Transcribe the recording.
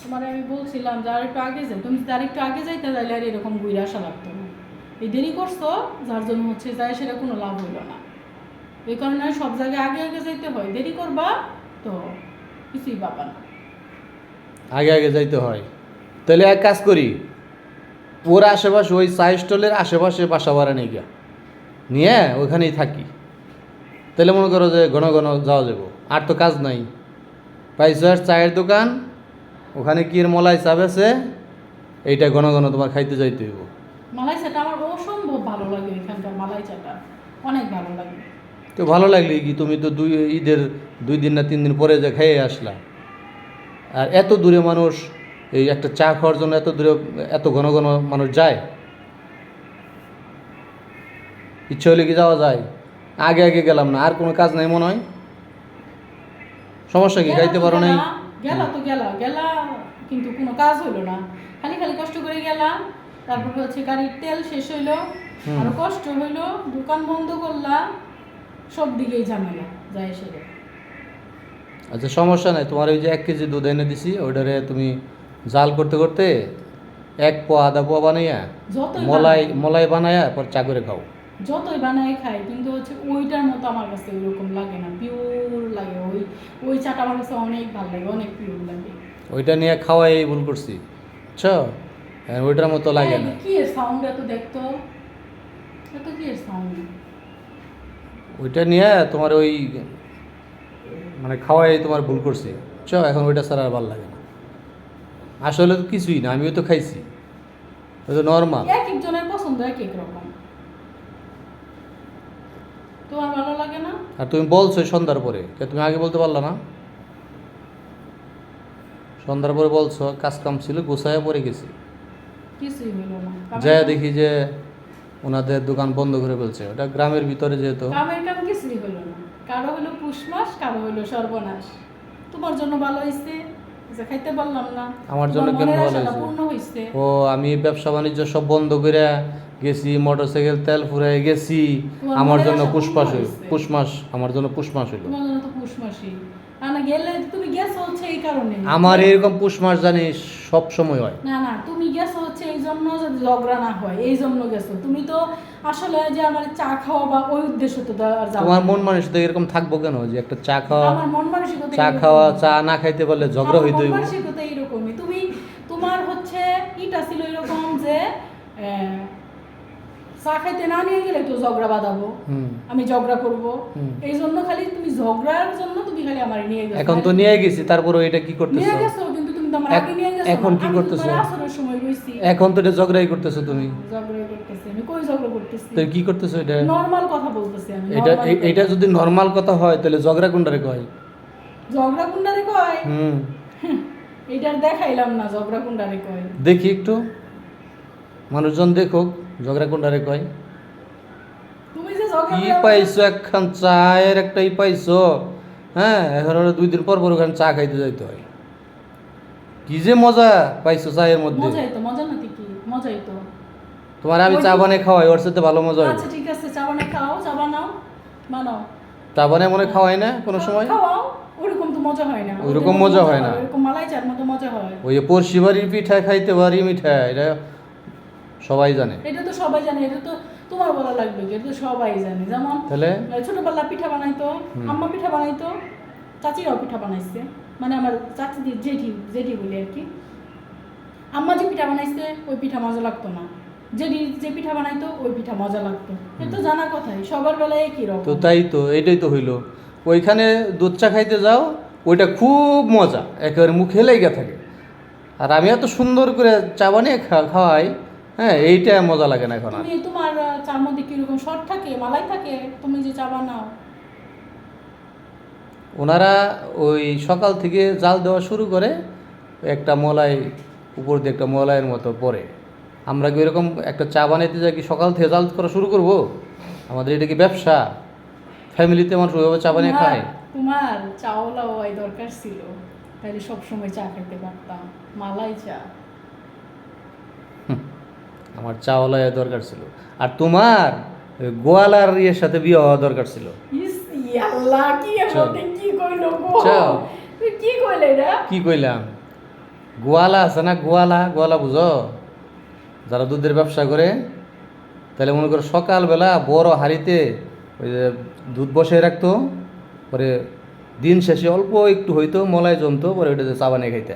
তোমার আমি বলছিলাম যে আর একটু আগে যাই, তুমি যদি আর একটু আগে যাইতে চাইলে আর এরকম ঘুরে আসা লাগতো না। এই দেরি করছো যার জন্য হচ্ছে যায় সেটা কোনো লাভ হইল না। এই কারণে সব জায়গায় আগে আগে যাইতে হয়, দেরি করবা তো কিছুই পাবা না। আগে আগে যাইতে হয়। তাহলে এক কাজ করি, ওর আশেপাশে ওই চা স্টলের আশেপাশে বাসা ভাড়া নিয়ে গিয়া নিয়ে ওইখানেই থাকি। তাহলে মনে করো যে ঘন ঘন যাওয়া যাবো, আর তো কাজ নাই। পাইছো আর চায়ের দোকান, ওখানে কি এর মলাই চা বেছে, এইটা ঘন ঘন তোমার খাইতে যাইতে হইব। মালাই চাটা আমার অসম্ভব ভালো লাগে, এখানকার মালাই চাটা অনেক ভালো লাগে। তো ভালো লাগলে কি, তুমি তো ঈদের 2 দিন না 3 দিন পরে যে খেয়ে আসলা। আর এত দূরে মানুষ এই একটা চা খাওয়ার জন্য এত দূরে এত ঘন ঘন মানুষ যায়, ইচ্ছে হলে কি যাওয়া যায়। আগে আগে গেলাম না, আর কোনো কাজ নাই মনে হয়। সমস্যা কি, খাইতে পারো নাই? গেলা তো গেলা কিন্তু কোনো কাজ হইলো না, খালি খালি কষ্ট করে গেলাম। তারপর হচ্ছে গাড়ির তেল শেষ হইলো, আরো কষ্ট হইলো, দোকান বন্ধ করলাম, সব দিকেই ঝামেলা যায় সেরে। আচ্ছা সমস্যা নাই, তোমার ওই যে 1 কেজি দুধ এনে দিছি, ওইটারে তুমি জাল করতে করতে 1 পোয়া আধা পোয়া বানাইয়া যতই মলাই বানাইয়া পর চা করে খাও। যতই বানাই খাই কিন্তু হচ্ছে ওইটার মতো আমার কাছে ওইরকম লাগে না, পিওর লাগে। ওই চাটা আমার কাছে অনেক ভালো লাগে, অনেক পিওর লাগে। ওইটা নিয়ে খাওয়াই ভুল করছি, বুঝছো? ওইটার মতো লাগে না। কি এর সাউন্ড এত দেখতো, এত কি এর সাউন্ড? ওইটা নিয়ে তোমার ওই মানে খাওয়াই তোমার ভুল করছি, বুঝছো? এখন ওইটা ছাড়া আর ভালো লাগে না। আসলে তো কিছুই না, আমিও তো খাইছি, ওই তো নর্মাল। এক একজনের পছন্দ এক এক রকম, তোমার ভালো লাগে না? আর তুমি বলছো সন্ধ্যার পরে, তুমি আগে বলতে পারলা না? সন্ধ্যার পরে বলছো, কাজ কাম ছিল, গোছায় পরে গেছি, কিছুই হলো না। যায় দেখি যে ওনাদের দোকান বন্ধ করে ফেলছে। ওটা গ্রামের ভিতরে যেহেতু। কামের কাম কিছুই হলো না, কারো হলো পুষ মাস, কারো হলো সর্বনাশ। তোমার জন্য ভালো হয়েছে যে খাইতে পারলাম না, আমার জন্য তোমার কেন মনের ভালো আশাটা হয়েছে? পূর্ণ হয়েছে। ও আমি ব্যবসা বাণিজ্য সব বন্ধ করে গেছি, মোটরসাইকেল তেল ফুরাই গেছি, তোমার আমার মনের জন্য আশা পুষ পূর্ণ মাস হয়েছে। পুষ মাস আমার জন্য পুষ মাস হইলো। তোমার জন্য তো পুষ মাসই, না গেলে তুমি গেছো হচ্ছে এই কারণে। আমার এরকম পুষ মাস জানিস সব সময় হয়। না না, তুমি গেছো হচ্ছে এই জন্য যদি ঝগড়া না হয় এই জন্য গেছো। তুমি তো আসলে যে আমার চা খাওয়া বা ওই উদ্দেশ্য তো আর যাও তোমার না। মন মানসিকতা এরকম থাকবো কেন যে একটা চা খাওয়া, আমার মন মানসিকতা চা এরকমই। খাওয়া, চা না খাইতে পারলে ঝগড়া হইতে আমার মন হইব? মানসিকতা এরকমই। তুমি তোমার হচ্ছে ইটা ছিল এরকম যে চা খাইতে না নিয়ে গেলে তো ঝগড়া বাঁধাবো, আমি ঝগড়া করব। এই জন্য খালি তুমি ঝগড়ার জন্য তুমি খালি আমার নিয়ে গেছো। এখন তো নিয়ে গেছি, তারপরে এটা কি নিয়ে করতেছো? গেছো কিন্তু তুমি তো আমার আগে নিয়ে গেছো। এখন কি আমি তো করতেছো? তোমার আসরের সময় রইছি। এখন তো এটা ঝগড়াই করতেছো তুমি। ঝগড়া করতেছি আমি, কই ঝগড়া করতেছি? তো কি করতেছো এটা? নরমাল কথা বলতেছি আমি। এটা normal কথা। এটা যদি নর্মাল কথা হয় তাহলে ঝগড়া কোনটারে কয়? ঝগড়া কুন্ডারে কয়? হুম, এটার দেখাইলাম না ঝগড়া কুন্ডারে কয়। দেখি একটু, মানুষজন দেখুক ঝগড়া কোনটারে কয়। তুমি যে ঝগড়া কি করে- পাইছো, একখান চায়ের একটাই পাইছো? হ্যাঁ, এখন ওরা 2 দিন পর পর ওখানে চা খাইতে যাইতে হয়। কি যে মজা পাইছো চায়ের মধ্যে! মজাই তো, মজা নাকি কি? মজাই তো। তোমার আমি চা বানিয়ে খাওয়াই, ওর সাথে ভালো মজা হয়। আচ্ছা ঠিক আছে, চা বানাই খাও, চা বানাও, বানাও। চা বানিয়ে মনে খাওয়াই না কোনো সময়? খাওয়াও, ওরকম তো মজা হয় না। ওইরকম মজা হয় না। ওরকম মালাই চার মতো মজা হয়। ওই যে পড়শি বাড়ির পিঠা খাইতে পারি মিঠা, এটা সবাই জানে। এটা তো সবাই জানে, এটা তো তোমার বলা লাগবে কি? এটা তো সবাই জানে। যেমন তাহলে ছোটবেলা পিঠা বানাইতো, আম্মা পিঠা বানাইতো, চাচিরাও পিঠা বানাইছে, মানে আমার চাচি জেঠি জেঠি বলি আর কি। আম্মা যে পিঠা বানাইছে ওই পিঠা মজা লাগতো না, জেঠি যে পিঠা বানাইতো ওই পিঠা মজা লাগতো। এটা তো জানা কথাই, সবার বেলায় একই তো রকম। তাই তো, এটাই তো হইলো। ওইখানে দুধ চা খাইতে যাও, ওইটা খুব মজা, একেবারে মুখে লেগে থাকে। আর আমি এত সুন্দর করে চা বানিয়ে খাওয়াই, হ্যাঁ, এইটা মজা লাগে না এখন আর। তুমি তোমার চার মধ্যে কিরকম শর্ট থাকে, মালাই থাকে, তুমি যে চা বানাও? ওনারা ওই সকাল থেকে জাল দেওয়া শুরু করে, একটা মলাই উপর দিয়ে একটা মলাইয়ের মতো পড়ে। আমরা কি এরকম একটা চা বানাইতে যাই কি সকাল থেকে জাল করা শুরু করব? আমাদের এটা কি ব্যবসা? ফ্যামিলিতে মানুষ ওইভাবে চা বানিয়ে খায়? তোমার চাওলা ওই দরকার ছিল, তাহলে সবসময় চা খেতে পারতাম, মালাই চা। আমার চাওয়ালা দরকার ছিল, আর তোমার ওই গোয়ালার ইয়ের সাথে বিয়ে হওয়া দরকার ছিল। ইস আল্লাহ, কি চল। এমন কি কইলো গো? চল। তুই কি কইলে এটা? কি কইলাম? গোয়ালা আছে না, গোয়ালা, গোয়ালা বুঝো, যারা দুধের ব্যবসা করে, তাহলে মনে করো সকালবেলা বড় হাঁড়িতে ওই যে দুধ বসিয়ে রাখতো, পরে দিন শেষে অল্প একটু হইতো, মলাই জমতো, পরে ওইটা চা বানিয়ে খাইতে।